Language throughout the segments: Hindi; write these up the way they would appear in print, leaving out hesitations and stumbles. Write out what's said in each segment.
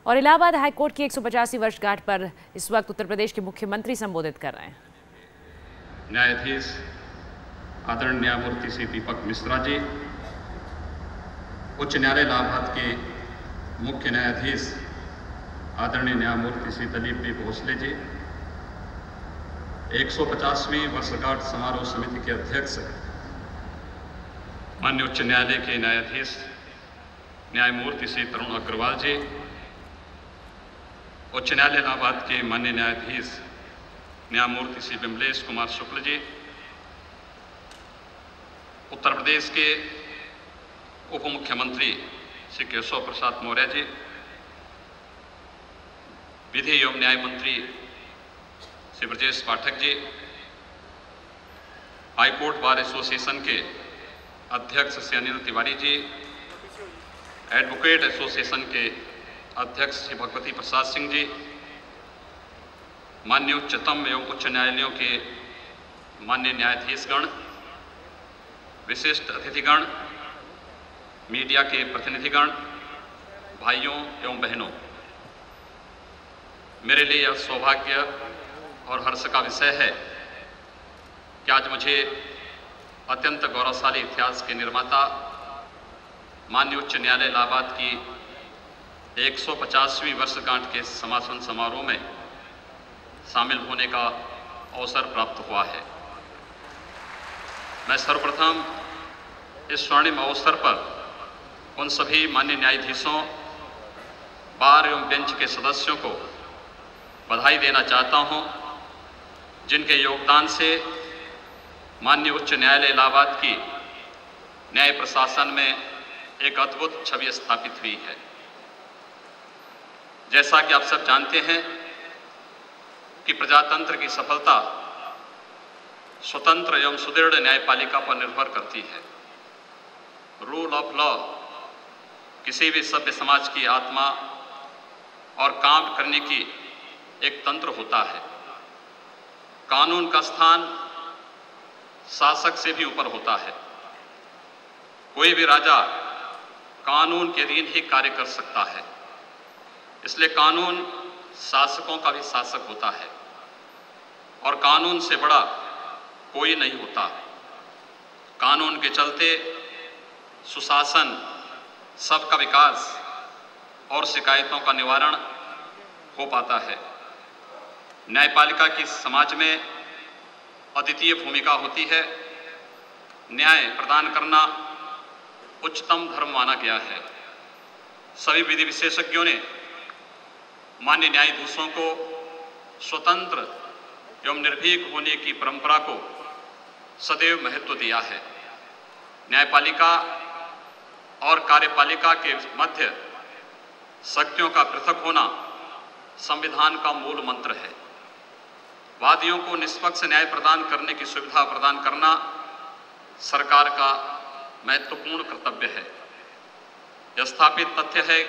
और इलाहाबाद हाईकोर्ट की 185वीं वर्षगांठ पर इस वक्त उत्तर प्रदेश के मुख्यमंत्री संबोधित कर रहे हैं। न्यायाधीश आदरणीय न्यायमूर्ति श्री दीपक मिश्रा जी, उच्च न्यायालय इलाहाबाद के मुख्य न्यायाधीश आदरणीय न्यायमूर्ति श्री दिलीप बी भोसले जी, 150वीं वर्षगांठ समारोह समिति के अध्यक्ष माननीय उच्च न्यायालय के न्यायाधीश न्यायमूर्ति श्री तरुण अग्रवाल जी, उच्च न्यायालय इलाहाबाद के माननीय न्यायाधीश न्यायमूर्ति श्री विमलेश कुमार शुक्ल जी, उत्तर प्रदेश के उप मुख्यमंत्री श्री केशव प्रसाद मौर्य जी, विधि एवं न्याय मंत्री Shri Brajesh Pathak ji, high court bar association के अध्यक्ष श्री अनिल तिवारी जी, एडवोकेट एसोसिएशन के अध्यक्ष श्री भगवती प्रसाद सिंह जी, माननीय उच्चतम एवं उच्च न्यायालयों के माननीय न्यायाधीशगण, विशिष्ट अतिथिगण, मीडिया के प्रतिनिधिगण, भाइयों एवं बहनों, मेरे लिए यह सौभाग्य और हर्ष का विषय है कि आज मुझे अत्यंत गौरवशाली इतिहास के निर्माता माननीय उच्च न्यायालय इलाहाबाद की 150वीं वर्षगांठ के समापन समारोह में शामिल होने का अवसर प्राप्त हुआ है। मैं सर्वप्रथम इस स्वर्णिम अवसर पर उन सभी माननीय न्यायाधीशों, बार एवं बेंच के सदस्यों को बधाई देना चाहता हूं, जिनके योगदान से माननीय उच्च न्यायालय इलाहाबाद की न्याय प्रशासन में एक अद्भुत छवि स्थापित हुई है। जैसा कि आप सब जानते हैं कि प्रजातंत्र की सफलता स्वतंत्र एवं सुदृढ़ न्यायपालिका पर निर्भर करती है। रूल ऑफ लॉ किसी भी सभ्य समाज की आत्मा और काम करने की एक तंत्र होता है। कानून का स्थान शासक से भी ऊपर होता है। कोई भी राजा कानून के अधीन ही कार्य कर सकता है, इसलिए कानून शासकों का भी शासक होता है और कानून से बड़ा कोई नहीं होता। कानून के चलते सुशासन, सबका विकास और शिकायतों का निवारण हो पाता है। न्यायपालिका की समाज में अद्वितीय भूमिका होती है। न्याय प्रदान करना उच्चतम धर्म माना गया है। सभी विधि विशेषज्ञों ने माननीय न्यायाधीशों को स्वतंत्र एवं निर्भीक होने की परंपरा को सदैव महत्व दिया है। न्यायपालिका और कार्यपालिका के मध्य शक्तियों का पृथक होना संविधान का मूल मंत्र है। वादियों को निष्पक्ष न्याय प्रदान करने की सुविधा प्रदान करना सरकार का महत्वपूर्ण कर्तव्य है। यह स्थापित तथ्य है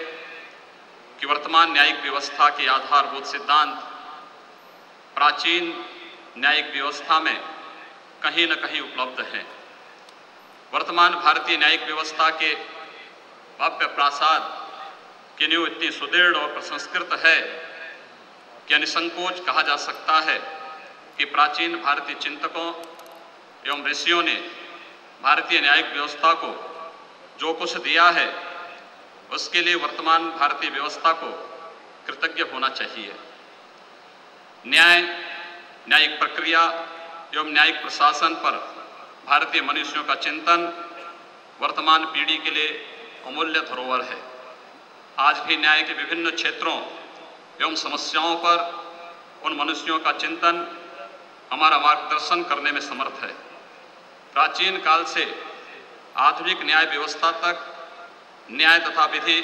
कि वर्तमान न्यायिक व्यवस्था के आधारभूत सिद्धांत प्राचीन न्यायिक व्यवस्था में कहीं न कहीं उपलब्ध हैं। वर्तमान भारतीय न्यायिक व्यवस्था के भव्य प्रासाद की नींव इतनी सुदृढ़ और प्रसंस्कृत है कि निसंकोच कहा जा सकता है कि प्राचीन भारतीय चिंतकों एवं ऋषियों ने भारतीय न्यायिक व्यवस्था को जो कुछ दिया है, उसके लिए वर्तमान भारतीय व्यवस्था को कृतज्ञ होना चाहिए। न्याय, न्यायिक प्रक्रिया एवं न्यायिक प्रशासन पर भारतीय मनुष्यों का चिंतन वर्तमान पीढ़ी के लिए अमूल्य धरोहर है। आज भी न्याय के विभिन्न क्षेत्रों एवं समस्याओं पर उन मनुष्यों का चिंतन हमारा मार्गदर्शन करने में समर्थ है। प्राचीन काल से आधुनिक न्याय व्यवस्था तक न्याय तथा विधि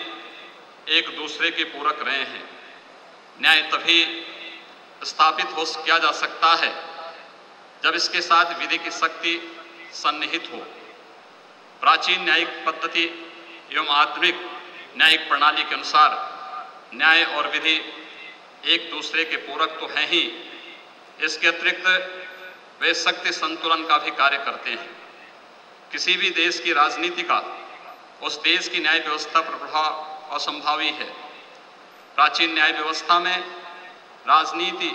एक दूसरे के पूरक रहे हैं। न्याय तभी स्थापित किया जा सकता है जब इसके साथ विधि की शक्ति सन्निहित हो। प्राचीन न्यायिक पद्धति एवं आधुनिक न्यायिक प्रणाली के अनुसार न्याय और विधि एक दूसरे के पूरक तो हैं ही, इसके अतिरिक्त वे शक्ति संतुलन का भी कार्य करते हैं। किसी भी देश की राजनीति का उस देश की न्याय व्यवस्था पर प्रभाव असंभावी है। प्राचीन न्याय व्यवस्था में राजनीति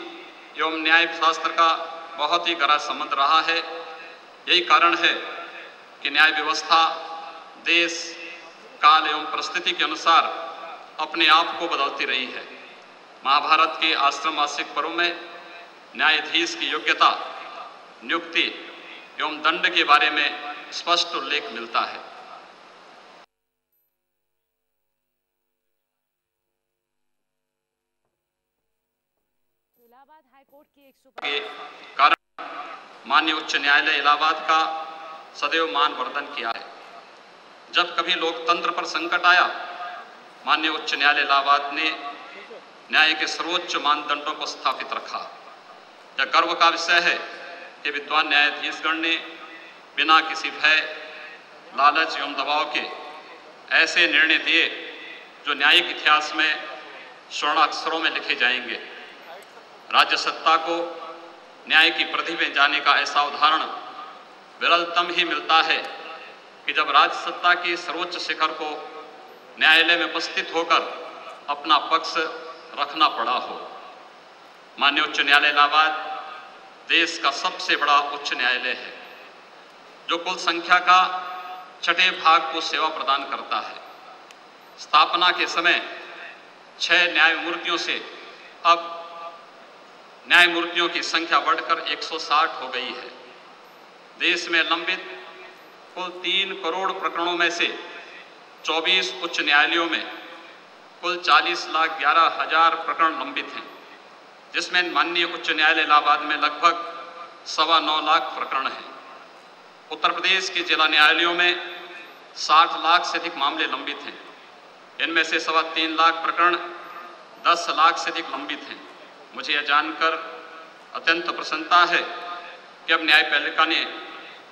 एवं न्याय शास्त्र का बहुत ही गहरा संबंध रहा है। यही कारण है कि न्याय व्यवस्था देश, काल एवं परिस्थिति के अनुसार अपने आप को बदलती रही है। महाभारत के आश्रम मासिक पर्व में न्यायाधीश की योग्यता, नियुक्ति एवं दंड के बारे में स्पष्ट उल्लेख मिलता है। इलाहाबाद हाईकोर्ट के कारण माननीय उच्च न्यायालय इलाहाबाद का सदैव मान वर्धन किया है। जब कभी लोकतंत्र पर संकट आया, माननीय उच्च न्यायालय इलाहाबाद ने न्याय के सर्वोच्च मानदंडों को स्थापित रखा। यह गर्व का विषय है कि विद्वान न्यायाधीशगण ने बिना किसी भय, लालच एवं दबाव के ऐसे निर्णय दिए जो न्यायिक इतिहास में स्वर्ण अक्षरों में लिखे जाएंगे। राज्य सत्ता को न्याय की परिधि में जाने का ऐसा उदाहरण विरलतम ही मिलता है कि जब राज्य सत्ता की सर्वोच्च शिखर को न्यायालय में उपस्थित होकर अपना पक्ष रखना पड़ा हो। माननीय उच्च न्यायालय इलाहाबाद देश का सबसे बड़ा उच्च न्यायालय है, जो कुल संख्या का 6ठे भाग को सेवा प्रदान करता है। स्थापना के समय 6 न्यायमूर्तियों से अब न्यायमूर्तियों की संख्या बढ़कर 160 हो गई है। देश में लंबित कुल 3 करोड़ प्रकरणों में से 24 उच्च न्यायालयों में कुल 40,11,000 प्रकरण लंबित हैं, जिसमें माननीय उच्च न्यायालय इलाहाबाद में लगभग 9.25 लाख प्रकरण हैं। उत्तर प्रदेश के जिला न्यायालयों में 60 लाख से अधिक मामले लंबित हैं। इनमें से 3.25 लाख प्रकरण 10 लाख से अधिक लंबित हैं। मुझे यह जानकर अत्यंत प्रसन्नता है कि अब न्यायपालिका ने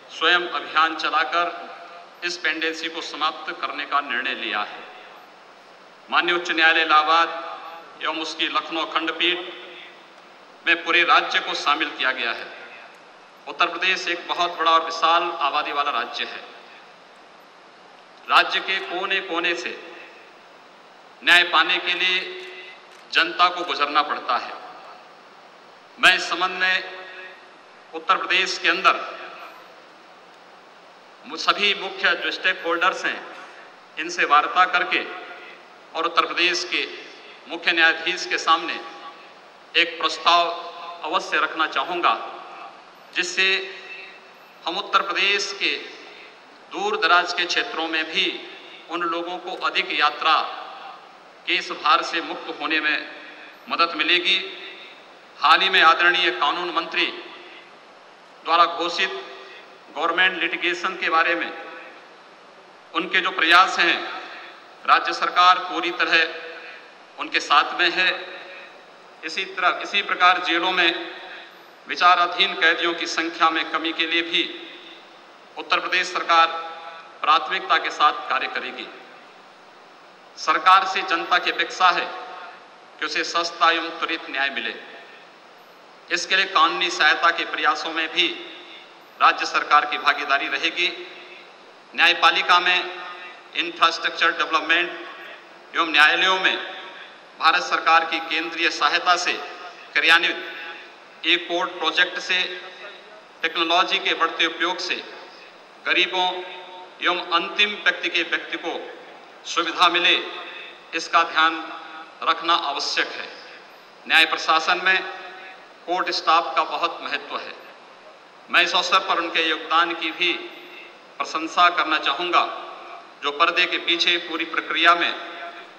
स्वयं अभियान चलाकर इस पेंडेंसी को समाप्त करने का निर्णय लिया है। माननीय उच्च न्यायालय इलाहाबाद एवं उसकी लखनऊ खंडपीठ में पूरे राज्य को शामिल किया गया है। उत्तर प्रदेश एक बहुत बड़ा और विशाल आबादी वाला राज्य है। राज्य के कोने कोने से न्याय पाने के लिए जनता को गुजरना पड़ता है। मैं इस संबंध में उत्तर प्रदेश के अंदर सभी मुख्य जो स्टेक होल्डर्स हैं, इनसे वार्ता करके और उत्तर प्रदेश के मुख्य न्यायाधीश के सामने एक प्रस्ताव अवश्य रखना चाहूँगा, जिससे हम उत्तर प्रदेश के दूर दराज के क्षेत्रों में भी उन लोगों को अधिक यात्रा के इस भार से मुक्त होने में मदद मिलेगी। हाल ही में आदरणीय कानून मंत्री द्वारा घोषित गवर्नमेंट लिटिगेशन के बारे में उनके जो प्रयास हैं, राज्य सरकार पूरी तरह उनके साथ में है। इसी प्रकार जेलों में विचाराधीन कैदियों की संख्या में कमी के लिए भी उत्तर प्रदेश सरकार प्राथमिकता के साथ कार्य करेगी। सरकार से जनता की अपेक्षा है कि उसे सस्ता एवं त्वरित न्याय मिले। इसके लिए कानूनी सहायता के प्रयासों में भी राज्य सरकार की भागीदारी रहेगी। न्यायपालिका में इंफ्रास्ट्रक्चर डेवलपमेंट एवं न्यायालयों में भारत सरकार की केंद्रीय सहायता से क्रियान्वित एक कोर्ट प्रोजेक्ट से टेक्नोलॉजी के बढ़ते उपयोग से गरीबों एवं अंतिम व्यक्ति को सुविधा मिले, इसका ध्यान रखना आवश्यक है। न्याय प्रशासन में कोर्ट स्टाफ का बहुत महत्व है। मैं इस अवसर पर उनके योगदान की भी प्रशंसा करना चाहूँगा, जो पर्दे के पीछे पूरी प्रक्रिया में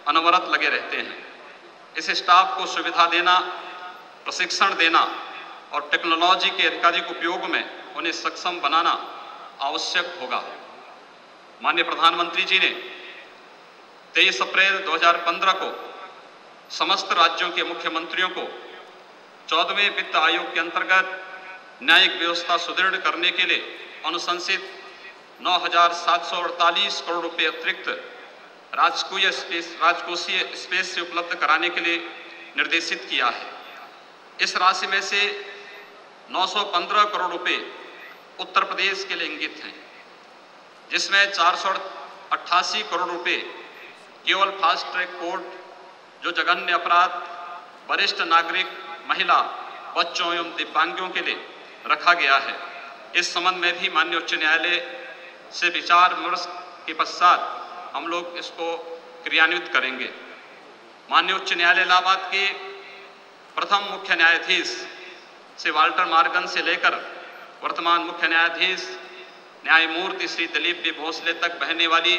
अनवरत लगे रहते हैं। इस स्टाफ को सुविधा देना, प्रशिक्षण देना और टेक्नोलॉजी के अधिकाधिक उपयोग में उन्हें सक्षम बनाना आवश्यक होगा। माननीय प्रधानमंत्री जी ने 23 अप्रैल 2015 को समस्त राज्यों के मुख्यमंत्रियों को 14वें वित्त आयोग के अंतर्गत न्यायिक व्यवस्था सुदृढ़ करने के लिए अनुशंसित 9,748 करोड़ रुपए अतिरिक्त राजकोषीय स्पेस से उपलब्ध कराने के लिए निर्देशित किया है। इस राशि में से 915 करोड़ रुपए उत्तर प्रदेश के लिए इंगित हैं, जिसमें 488 करोड़ रुपए केवल फास्ट ट्रैक कोर्ट जो जघन्य अपराध वरिष्ठ नागरिक, महिला, बच्चों एवं दिव्यांगों के लिए रखा गया है, इस संबंध में भी माननीय उच्च न्यायालय से विचार विमर्श के पश्चात हम लोग इसको क्रियान्वित करेंगे। माननीय उच्च न्यायालय इलाहाबाद के प्रथम मुख्य न्यायाधीश श्री वाल्टर मॉर्गन से लेकर वर्तमान मुख्य न्यायाधीश न्यायमूर्ति श्री दिलीप बी भोसले तक बहने वाली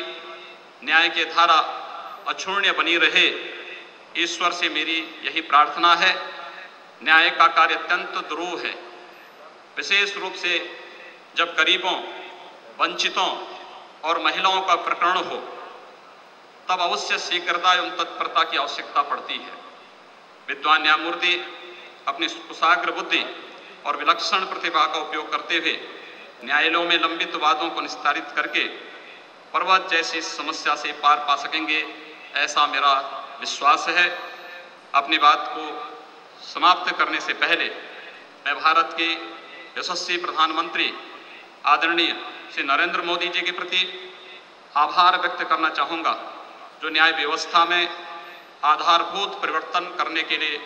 न्याय की धारा अक्षुण्य बनी रहे, ईश्वर से मेरी यही प्रार्थना है। न्याय का कार्य अत्यंत दुरूह है, विशेष रूप से जब गरीबों, वंचितों और महिलाओं का प्रकरण हो, तब अवश्य शीघ्रता एवं तत्परता की आवश्यकता पड़ती है। विद्वान न्यायमूर्ति अपनी कुशाग्र बुद्धि और विलक्षण प्रतिभा का उपयोग करते हुए न्यायालयों में लंबित वादों को निस्तारित करके पर्वत जैसी समस्या से पार पा सकेंगे, ऐसा मेरा विश्वास है। अपनी बात को समाप्त करने से पहले मैं भारत के यशस्वी प्रधानमंत्री आदरणीय श्री नरेंद्र मोदी जी के प्रति आभार व्यक्त करना चाहूँगा, जो न्याय व्यवस्था में आधारभूत परिवर्तन करने के लिए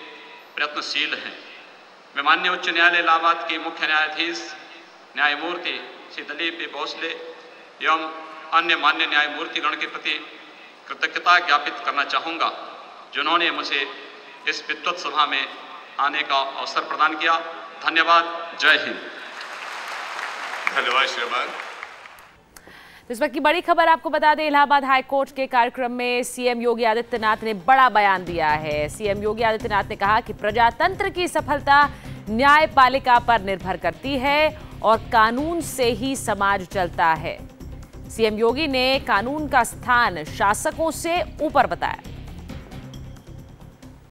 प्रयत्नशील हैं। मैं माननीय उच्च न्यायालय इलाहाबाद के मुख्य न्यायाधीश न्यायमूर्ति श्री दिलीप बी भोसले एवं अन्य मान्य न्यायमूर्तिगण के प्रति कृतज्ञता ज्ञापित करना चाहूँगा, जिन्होंने मुझे इस विद्वत सभा में आने का अवसर प्रदान किया। धन्यवाद। जय हिंद। धन्यवाद श्रीमान। इस वक्त की बड़ी खबर आपको बता दें, इलाहाबाद हाई कोर्ट के कार्यक्रम में सीएम योगी आदित्यनाथ ने बड़ा बयान दिया है। सीएम योगी आदित्यनाथ ने कहा कि प्रजातंत्र की सफलता न्यायपालिका पर निर्भर करती है और कानून से ही समाज चलता है। सीएम योगी ने कानून का स्थान शासकों से ऊपर बताया।